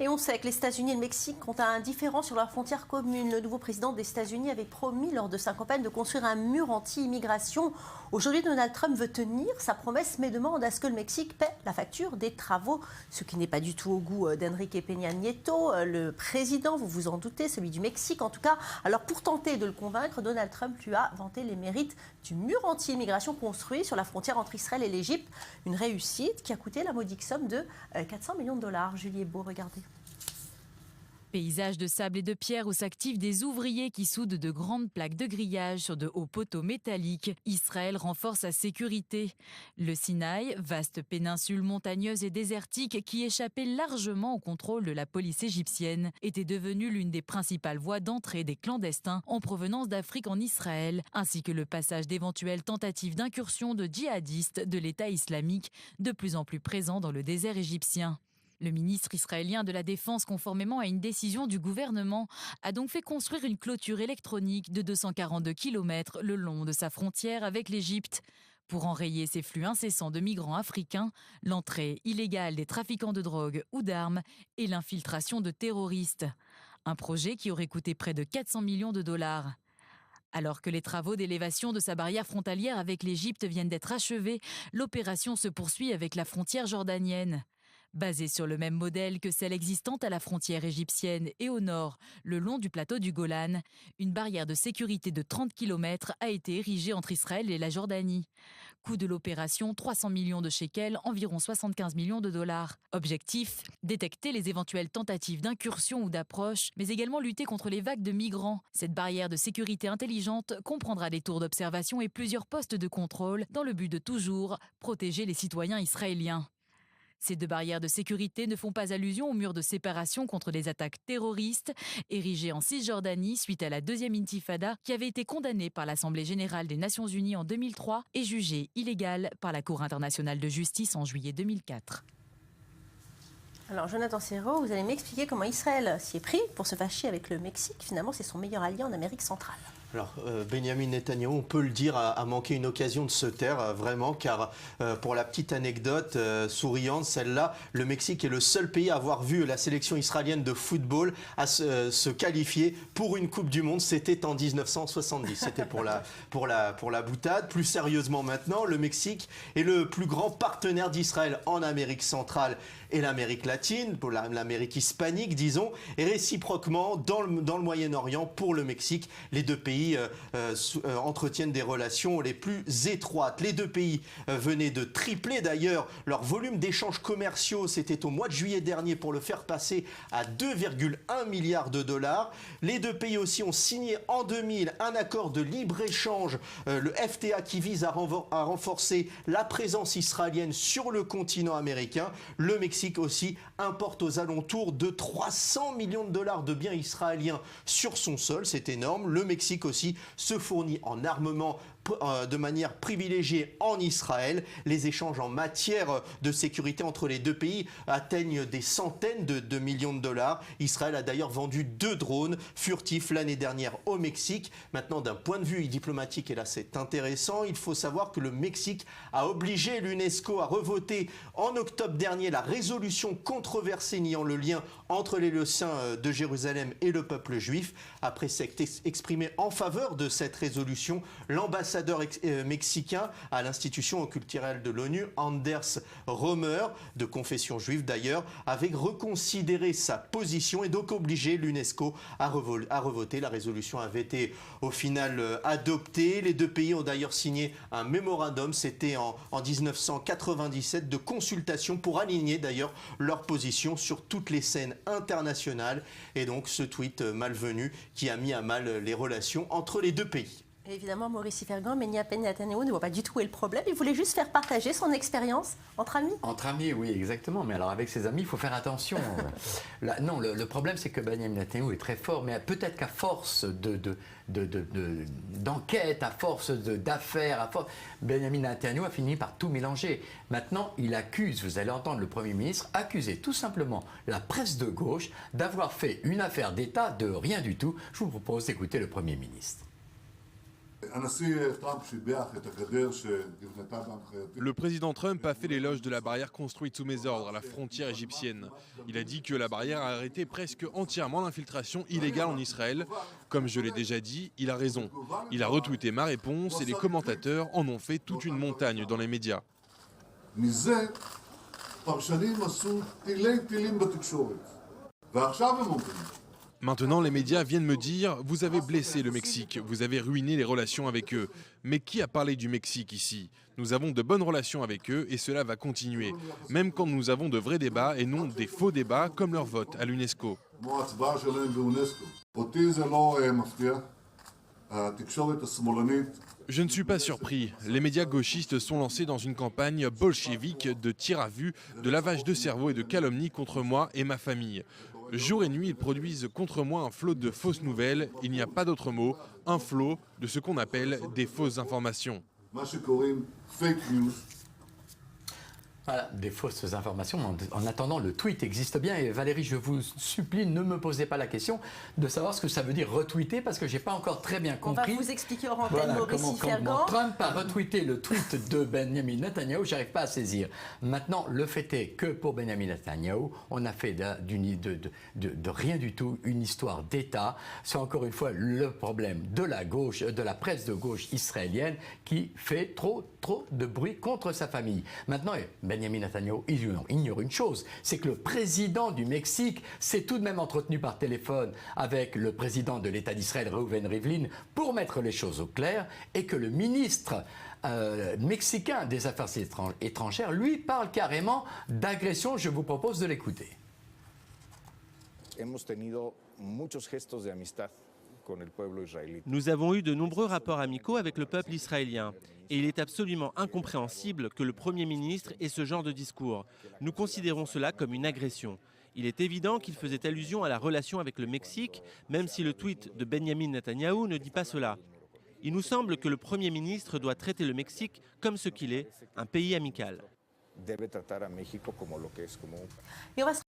Et on sait que les États-Unis et le Mexique ont un différend sur leur frontière commune. Le nouveau président des États-Unis avait promis lors de sa campagne de construire un mur anti-immigration. Aujourd'hui, Donald Trump veut tenir sa promesse, mais demande à ce que le Mexique paie la facture des travaux, ce qui n'est pas du tout au goût d'Enrique Peña Nieto, le président, vous vous en doutez, celui du Mexique en tout cas. Alors pour tenter de le convaincre, Donald Trump lui a vanté les mérites du mur anti-immigration construit sur la frontière entre Israël et l'Égypte. Une réussite qui a coûté la modique somme de 400 millions de dollars. Julie Beau, regardez. Paysage de sable et de pierre où s'activent des ouvriers qui soudent de grandes plaques de grillage sur de hauts poteaux métalliques. Israël renforce sa sécurité. Le Sinaï, vaste péninsule montagneuse et désertique qui échappait largement au contrôle de la police égyptienne, était devenue l'une des principales voies d'entrée des clandestins en provenance d'Afrique en Israël, ainsi que le passage d'éventuelles tentatives d'incursion de djihadistes de l'État islamique, de plus en plus présents dans le désert égyptien. Le ministre israélien de la Défense, conformément à une décision du gouvernement, a donc fait construire une clôture électronique de 242 km le long de sa frontière avec l'Égypte. Pour enrayer ces flux incessants de migrants africains, l'entrée illégale des trafiquants de drogue ou d'armes et l'infiltration de terroristes. Un projet qui aurait coûté près de 400 millions de dollars. Alors que les travaux d'élévation de sa barrière frontalière avec l'Égypte viennent d'être achevés, l'opération se poursuit avec la frontière jordanienne. Basée sur le même modèle que celle existante à la frontière égyptienne et au nord, le long du plateau du Golan, une barrière de sécurité de 30 km a été érigée entre Israël et la Jordanie. Coût de l'opération, 300 millions de shekels, environ 75 millions de dollars. Objectif, détecter les éventuelles tentatives d'incursion ou d'approche, mais également lutter contre les vagues de migrants. Cette barrière de sécurité intelligente comprendra des tours d'observation et plusieurs postes de contrôle dans le but de toujours protéger les citoyens israéliens. Ces deux barrières de sécurité ne font pas allusion au mur de séparation contre les attaques terroristes érigé en Cisjordanie suite à la deuxième intifada qui avait été condamnée par l'Assemblée générale des Nations unies en 2003 et jugée illégale par la Cour internationale de justice en juillet 2004. Alors Jonathan Serrault, vous allez m'expliquer comment Israël s'y est pris pour se fâcher avec le Mexique. Finalement, c'est son meilleur allié en Amérique centrale. Alors, Benjamin Netanyahou, on peut le dire, a manqué une occasion de se taire, vraiment, car pour la petite anecdote souriante, celle-là, le Mexique est le seul pays à avoir vu la sélection israélienne de football à se qualifier pour une Coupe du Monde. C'était en 1970. C'était pour la boutade. Plus sérieusement maintenant, le Mexique est le plus grand partenaire d'Israël en Amérique centrale et l'Amérique latine, pour l'Amérique hispanique, disons, et réciproquement dans le Moyen-Orient pour le Mexique. Les deux pays entretiennent des relations les plus étroites. Les deux pays venaient de tripler d'ailleurs leur volume d'échanges commerciaux. C'était au mois de juillet dernier pour le faire passer à 2,1 milliards de dollars. Les deux pays aussi ont signé en 2000 un accord de libre-échange, le FTA, qui vise à renforcer la présence israélienne sur le continent américain. Le Mexique aussi importe aux alentours de 300 millions de dollars de biens israéliens sur son sol. C'est énorme. Le Mexique aussi se fournit en armement de manière privilégiée en Israël. Les échanges en matière de sécurité entre les deux pays atteignent des centaines de millions de dollars. Israël a d'ailleurs vendu 2 drones furtifs l'année dernière au Mexique. Maintenant, d'un point de vue diplomatique, et là c'est intéressant, il faut savoir que le Mexique a obligé l'UNESCO à revoter en octobre dernier la résolution controversée niant le lien entre les lieux saints de Jérusalem et le peuple juif. Après s'être exprimé en faveur de cette résolution, l'ambassadeur mexicain à l'institution culturelle de l'ONU, Anders Romer, de confession juive d'ailleurs, avait reconsidéré sa position et donc obligé l'UNESCO à revoter. La résolution avait été au final adoptée. Les deux pays ont d'ailleurs signé un mémorandum, c'était en 1997, de consultation pour aligner d'ailleurs leur position sur toutes les scènes internationales. Et donc ce tweet malvenu qui a mis à mal les relations entre les deux pays. Et évidemment, Maurice Fergan, Benjamin Netanyahou ne voit pas du tout où est le problème. Il voulait juste faire partager son expérience entre amis. Entre amis, oui, exactement. Mais alors avec ses amis, il faut faire attention. Là, non, le problème, c'est que Benjamin Netanyahou est très fort, mais peut-être qu'à force d'enquête, à force d'affaires, Benjamin Netanyahou a fini par tout mélanger. Maintenant, il accuse, vous allez entendre le Premier ministre, accuser tout simplement la presse de gauche d'avoir fait une affaire d'État de rien du tout. Je vous propose d'écouter le Premier ministre. Le président Trump a fait l'éloge de la barrière construite sous mes ordres à la frontière égyptienne. Il a dit que la barrière a arrêté presque entièrement l'infiltration illégale en Israël. Comme je l'ai déjà dit, il a raison. Il a retweeté ma réponse et les commentateurs en ont fait toute une montagne dans les médias. Maintenant, les médias viennent me dire « Vous avez blessé le Mexique, vous avez ruiné les relations avec eux. » Mais qui a parlé du Mexique ici? Nous avons de bonnes relations avec eux et cela va continuer. Même quand nous avons de vrais débats et non des faux débats comme leur vote à l'UNESCO. Je ne suis pas surpris. Les médias gauchistes sont lancés dans une campagne bolchevique de tir à vue, de lavage de cerveau et de calomnie contre moi et ma famille. Jour et nuit, ils produisent contre moi un flot de fausses nouvelles. Il n'y a pas d'autre mot, un flot de ce qu'on appelle des fausses informations. Voilà, des fausses informations. En attendant, le tweet existe bien. Et Valérie, je vous supplie, ne me posez pas la question de savoir ce que ça veut dire retweeter, parce que je n'ai pas encore très bien compris. On va vous expliquer en antenne, Maurice comment Trump a retweeté le tweet de Benjamin Netanyahou, je n'arrive pas à saisir. Maintenant, le fait est que pour Benjamin Netanyahou, on a fait de rien du tout une histoire d'État. C'est encore une fois le problème de la gauche, de la presse de gauche israélienne qui fait trop de bruit contre sa famille. Maintenant, Benjamin Netanyahou ignore une chose, c'est que le président du Mexique s'est tout de même entretenu par téléphone avec le président de l'État d'Israël, Reuven Rivlin, pour mettre les choses au clair, et que le ministre mexicain des Affaires étrangères, lui, parle carrément d'agression. Je vous propose de l'écouter. Nous avons eu de nombreux rapports amicaux avec le peuple israélien. Et il est absolument incompréhensible que le Premier ministre ait ce genre de discours. Nous considérons cela comme une agression. Il est évident qu'il faisait allusion à la relation avec le Mexique, même si le tweet de Benjamin Netanyahou ne dit pas cela. Il nous semble que le Premier ministre doit traiter le Mexique comme ce qu'il est, un pays amical. Et on va